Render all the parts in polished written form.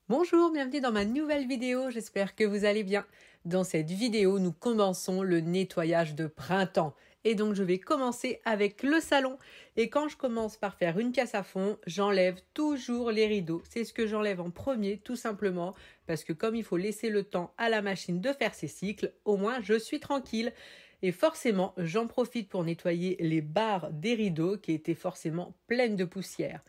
Bonjour, bienvenue dans ma nouvelle vidéo, j'espère que vous allez bien. Dans cette vidéo, nous commençons le nettoyage de printemps. Et donc je vais commencer avec le salon. Et quand je commence par faire une casse à fond, j'enlève toujours les rideaux. C'est ce que j'enlève en premier, tout simplement, parce que comme il faut laisser le temps à la machine de faire ses cycles, au moins je suis tranquille. Et forcément, j'en profite pour nettoyer les barres des rideaux qui étaient forcément pleines de poussière.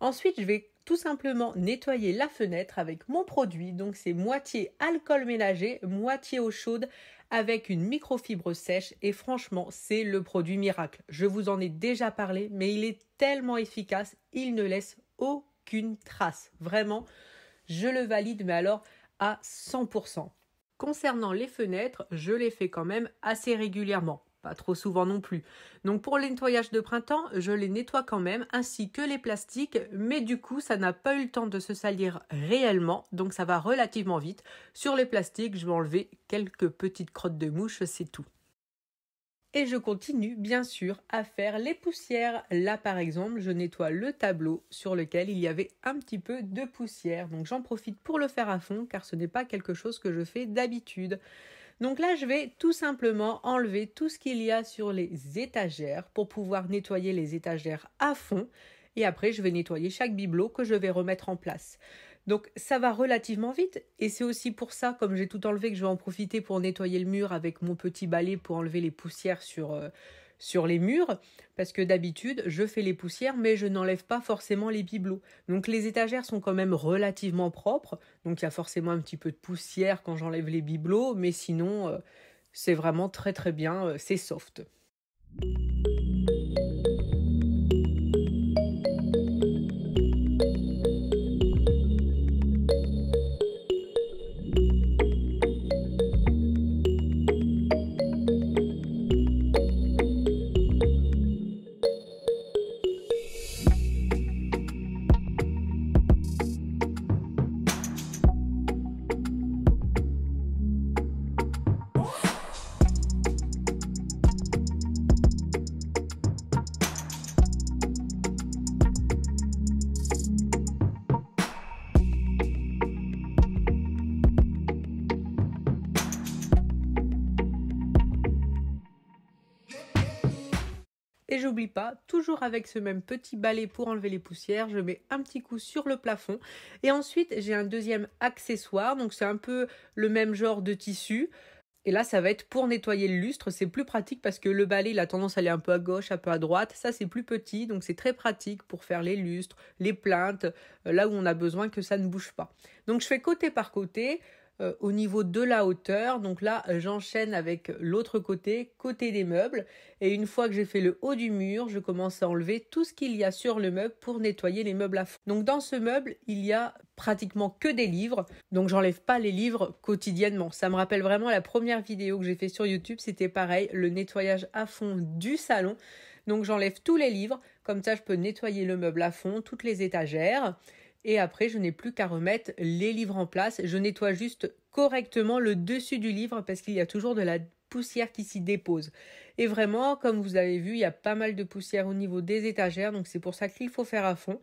Ensuite, je vais tout simplement nettoyer la fenêtre avec mon produit. Donc c'est moitié alcool ménager, moitié eau chaude avec une microfibre sèche. Et franchement, c'est le produit miracle. Je vous en ai déjà parlé, mais il est tellement efficace, il ne laisse aucune trace. Vraiment, je le valide, mais alors à 100%. Concernant les fenêtres, je les fais quand même assez régulièrement. Pas trop souvent non plus. Donc pour le nettoyage de printemps, je les nettoie quand même, ainsi que les plastiques, mais du coup, ça n'a pas eu le temps de se salir réellement, donc ça va relativement vite. Sur les plastiques, je vais enlever quelques petites crottes de mouche, c'est tout. Et je continue bien sûr à faire les poussières. Là par exemple, je nettoie le tableau sur lequel il y avait un petit peu de poussière. Donc j'en profite pour le faire à fond car ce n'est pas quelque chose que je fais d'habitude. Donc là, je vais tout simplement enlever tout ce qu'il y a sur les étagères pour pouvoir nettoyer les étagères à fond. Et après, je vais nettoyer chaque bibelot que je vais remettre en place. Donc ça va relativement vite et c'est aussi pour ça, comme j'ai tout enlevé, que je vais en profiter pour nettoyer le mur avec mon petit balai pour enlever les poussières sur les murs, parce que d'habitude, je fais les poussières, mais je n'enlève pas forcément les bibelots. Donc les étagères sont quand même relativement propres, donc il y a forcément un petit peu de poussière quand j'enlève les bibelots, mais sinon, c'est vraiment très très bien, c'est soft. Et j'oublie pas, toujours avec ce même petit balai pour enlever les poussières, je mets un petit coup sur le plafond. Et ensuite, j'ai un deuxième accessoire, donc c'est un peu le même genre de tissu. Et là, ça va être pour nettoyer le lustre. C'est plus pratique parce que le balai, il a tendance à aller un peu à gauche, un peu à droite. Ça, c'est plus petit, donc c'est très pratique pour faire les lustres, les plinthes, là où on a besoin que ça ne bouge pas. Donc je fais côté par côté. Au niveau de la hauteur, donc là j'enchaîne avec l'autre côté des meubles et une fois que j'ai fait le haut du mur, je commence à enlever tout ce qu'il y a sur le meuble pour nettoyer les meubles à fond. Donc dans ce meuble, il y a pratiquement que des livres, donc j'enlève pas les livres quotidiennement. Ça me rappelle vraiment la première vidéo que j'ai fait sur YouTube, c'était pareil, le nettoyage à fond du salon. Donc j'enlève tous les livres, comme ça je peux nettoyer le meuble à fond, toutes les étagères. Et après, je n'ai plus qu'à remettre les livres en place. Je nettoie juste correctement le dessus du livre parce qu'il y a toujours de la poussière qui s'y dépose. Et vraiment, comme vous avez vu, il y a pas mal de poussière au niveau des étagères. Donc c'est pour ça qu'il faut faire à fond.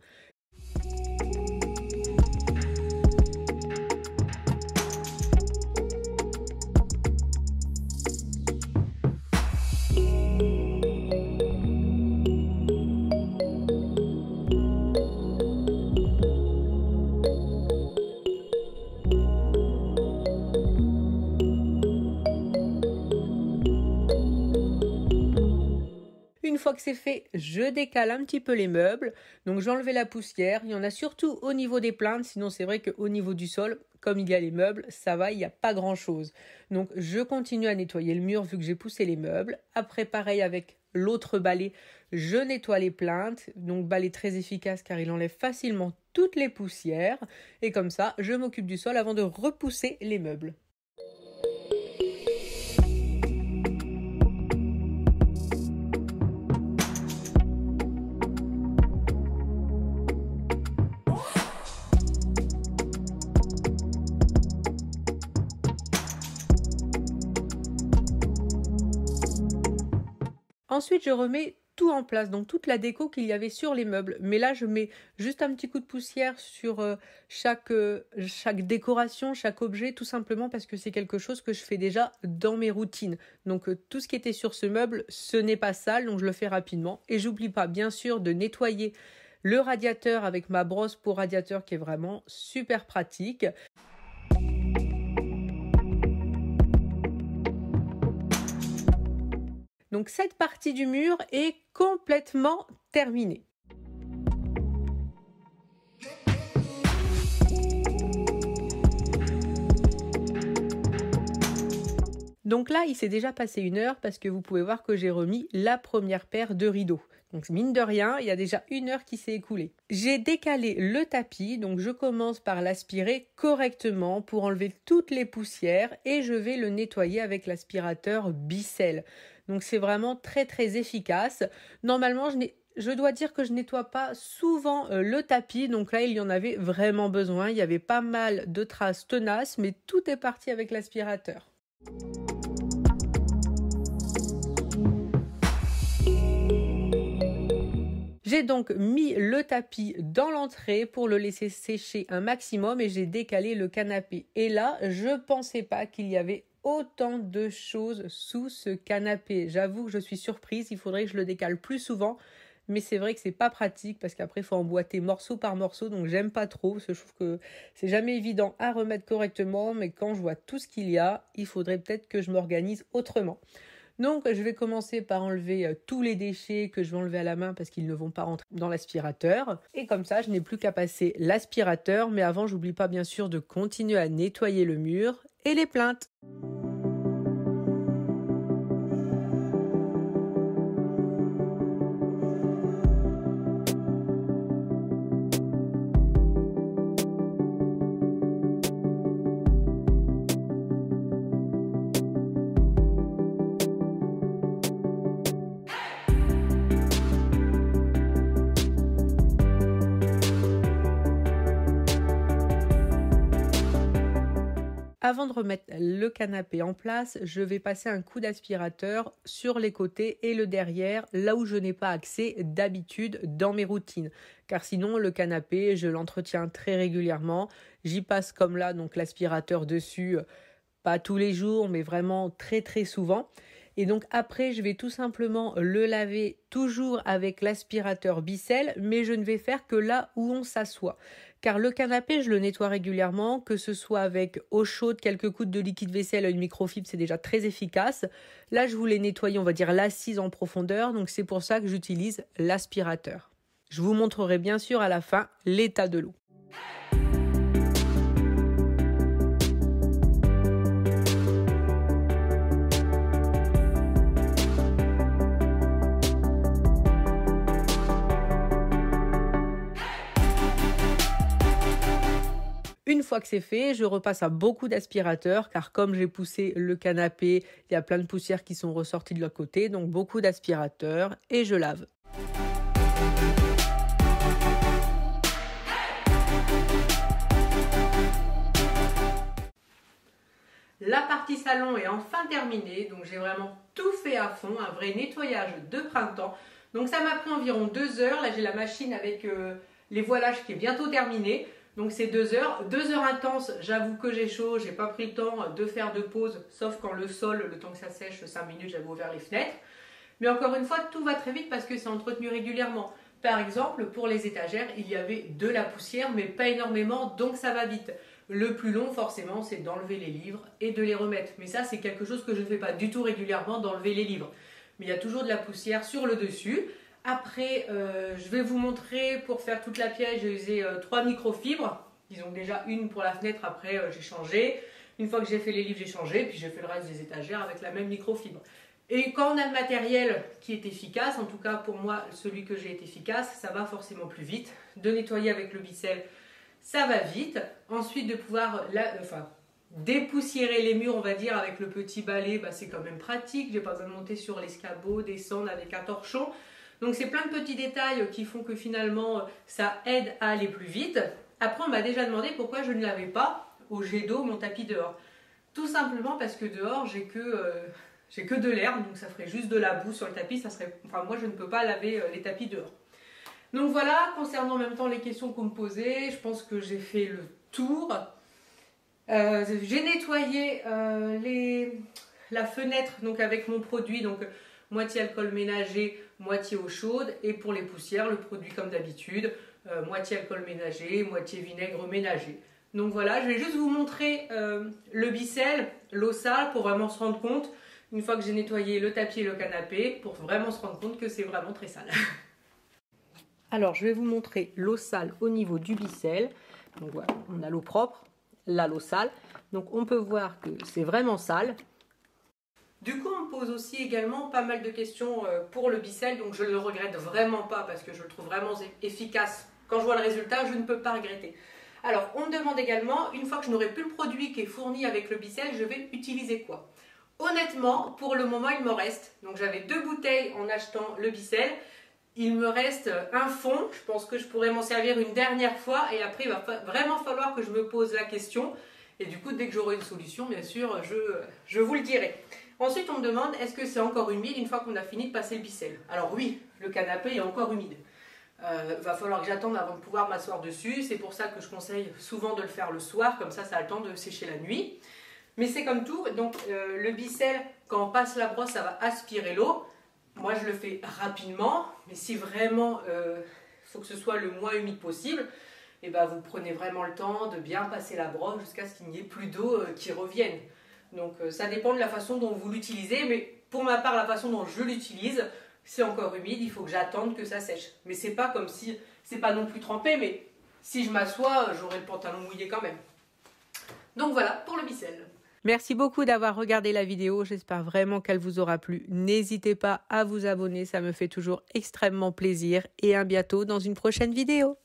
Une fois que c'est fait, je décale un petit peu les meubles. Donc j'ai enlevé la poussière. Il y en a surtout au niveau des plinthes. Sinon c'est vrai qu'au niveau du sol, comme il y a les meubles, ça va, il n'y a pas grand chose. Donc je continue à nettoyer le mur vu que j'ai poussé les meubles. Après pareil avec l'autre balai, je nettoie les plinthes. Donc balai très efficace car il enlève facilement toutes les poussières. Et comme ça, je m'occupe du sol avant de repousser les meubles. Ensuite, je remets tout en place, donc toute la déco qu'il y avait sur les meubles. Mais là, je mets juste un petit coup de poussière sur chaque décoration, chaque objet, tout simplement parce que c'est quelque chose que je fais déjà dans mes routines. Donc tout ce qui était sur ce meuble, ce n'est pas sale, donc je le fais rapidement. Et j'oublie pas, bien sûr, de nettoyer le radiateur avec ma brosse pour radiateur qui est vraiment super pratique. Donc cette partie du mur est complètement terminée. Donc là, il s'est déjà passé 1 heure parce que vous pouvez voir que j'ai remis la première paire de rideaux. Donc mine de rien, il y a déjà 1 heure qui s'est écoulée. J'ai décalé le tapis, donc je commence par l'aspirer correctement pour enlever toutes les poussières et je vais le nettoyer avec l'aspirateur Bicel. Donc c'est vraiment très très efficace. Normalement, je dois dire que je nettoie pas souvent le tapis, donc là il y en avait vraiment besoin. Il y avait pas mal de traces tenaces, mais tout est parti avec l'aspirateur. J'ai donc mis le tapis dans l'entrée pour le laisser sécher un maximum et j'ai décalé le canapé. Et là, je pensais pas qu'il y avait autant de choses sous ce canapé. J'avoue que je suis surprise, il faudrait que je le décale plus souvent. Mais c'est vrai que c'est pas pratique parce qu'après il faut emboîter morceau par morceau, donc j'aime pas trop parce que je trouve que c'est jamais évident à remettre correctement, mais quand je vois tout ce qu'il y a, il faudrait peut-être que je m'organise autrement. Donc je vais commencer par enlever tous les déchets que je vais enlever à la main parce qu'ils ne vont pas rentrer dans l'aspirateur. Et comme ça, je n'ai plus qu'à passer l'aspirateur, mais avant, j'oublie pas bien sûr de continuer à nettoyer le mur et les plinthes. Avant de remettre le canapé en place, je vais passer un coup d'aspirateur sur les côtés et le derrière, là où je n'ai pas accès d'habitude dans mes routines. Car sinon, le canapé, je l'entretiens très régulièrement. J'y passe comme là, donc l'aspirateur dessus, pas tous les jours, mais vraiment très très souvent. Et donc après, je vais tout simplement le laver toujours avec l'aspirateur Bicel, mais je ne vais faire que là où on s'assoit. Car le canapé, je le nettoie régulièrement, que ce soit avec eau chaude, quelques gouttes de liquide vaisselle, une microfibre, c'est déjà très efficace. Là, je voulais nettoyer, on va dire, l'assise en profondeur, donc c'est pour ça que j'utilise l'aspirateur. Je vous montrerai bien sûr à la fin l'état de l'eau. Une fois que c'est fait, je repasse à beaucoup d'aspirateurs car comme j'ai poussé le canapé, il y a plein de poussières qui sont ressorties de l'autre côté, donc beaucoup d'aspirateurs et je lave. La partie salon est enfin terminée, donc j'ai vraiment tout fait à fond, un vrai nettoyage de printemps. Donc ça m'a pris environ 2 heures, là j'ai la machine avec les voilages qui est bientôt terminée. Donc c'est 2 heures. 2 heures intenses, j'avoue que j'ai chaud, j'ai pas pris le temps de faire de pause, sauf quand le sol, le temps que ça sèche, 5 minutes, j'avais ouvert les fenêtres. Mais encore une fois, tout va très vite parce que c'est entretenu régulièrement. Par exemple, pour les étagères, il y avait de la poussière, mais pas énormément, donc ça va vite. Le plus long, forcément, c'est d'enlever les livres et de les remettre. Mais ça, c'est quelque chose que je ne fais pas du tout régulièrement, d'enlever les livres. Mais il y a toujours de la poussière sur le dessus. Après, je vais vous montrer, pour faire toute la pièce, j'ai usé 3 microfibres. Disons déjà une pour la fenêtre, après j'ai changé. Une fois que j'ai fait les livres, j'ai changé. Puis j'ai fait le reste des étagères avec la même microfibre. Et quand on a le matériel qui est efficace, en tout cas pour moi, celui que j'ai est efficace, ça va forcément plus vite. De nettoyer avec le Bicel, ça va vite. Ensuite, de pouvoir dépoussiérer les murs, on va dire, avec le petit balai, c'est quand même pratique. J'ai pas besoin de monter sur l'escabeau, descendre avec un torchon. Donc c'est plein de petits détails qui font que finalement ça aide à aller plus vite. Après on m'a déjà demandé pourquoi je ne lavais pas au jet d'eau mon tapis dehors. Tout simplement parce que dehors j'ai j'ai que de l'herbe, donc ça ferait juste de la boue sur le tapis. Ça serait, enfin, moi, je ne peux pas laver les tapis dehors. Donc voilà, concernant en même temps les questions qu'on me posait, je pense que j'ai fait le tour. J'ai nettoyé la fenêtre donc avec mon produit, donc moitié alcool ménager, moitié eau chaude, et pour les poussières, le produit comme d'habitude, moitié alcool ménager, moitié vinaigre ménager. Donc voilà, je vais juste vous montrer le bissel, l'eau sale, pour vraiment se rendre compte, une fois que j'ai nettoyé le tapis et le canapé, pour vraiment se rendre compte que c'est vraiment très sale. Alors, je vais vous montrer l'eau sale au niveau du bissel. Donc voilà, on a l'eau propre, là l'eau sale. Donc on peut voir que c'est vraiment sale. Du coup, on me pose aussi également pas mal de questions pour le bissel. Donc je ne le regrette vraiment pas parce que je le trouve vraiment efficace. Quand je vois le résultat, je ne peux pas regretter. Alors, on me demande également, une fois que je n'aurai plus le produit qui est fourni avec le bissel, je vais utiliser quoi? Honnêtement, pour le moment, il me reste. Donc j'avais 2 bouteilles en achetant le bissel. Il me reste un fond, je pense que je pourrais m'en servir une dernière fois et après il va vraiment falloir que je me pose la question et du coup dès que j'aurai une solution bien sûr je vous le dirai. Ensuite on me demande est-ce que c'est encore humide une fois qu'on a fini de passer le bissel. Alors oui, le canapé est encore humide. Va falloir que j'attende avant de pouvoir m'asseoir dessus, c'est pour ça que je conseille souvent de le faire le soir, comme ça a le temps de sécher la nuit. Mais c'est comme tout, donc le bissel quand on passe la brosse ça va aspirer l'eau. Moi, je le fais rapidement, mais si vraiment il faut que ce soit le moins humide possible, et ben, vous prenez vraiment le temps de bien passer la brosse jusqu'à ce qu'il n'y ait plus d'eau qui revienne. Donc, ça dépend de la façon dont vous l'utilisez, mais pour ma part, la façon dont je l'utilise, c'est encore humide, il faut que j'attende que ça sèche. Mais c'est pas comme si, c'est pas non plus trempé, mais si je m'assois, j'aurai le pantalon mouillé quand même. Donc voilà pour le bissel. Merci beaucoup d'avoir regardé la vidéo, j'espère vraiment qu'elle vous aura plu. N'hésitez pas à vous abonner, ça me fait toujours extrêmement plaisir et à bientôt dans une prochaine vidéo.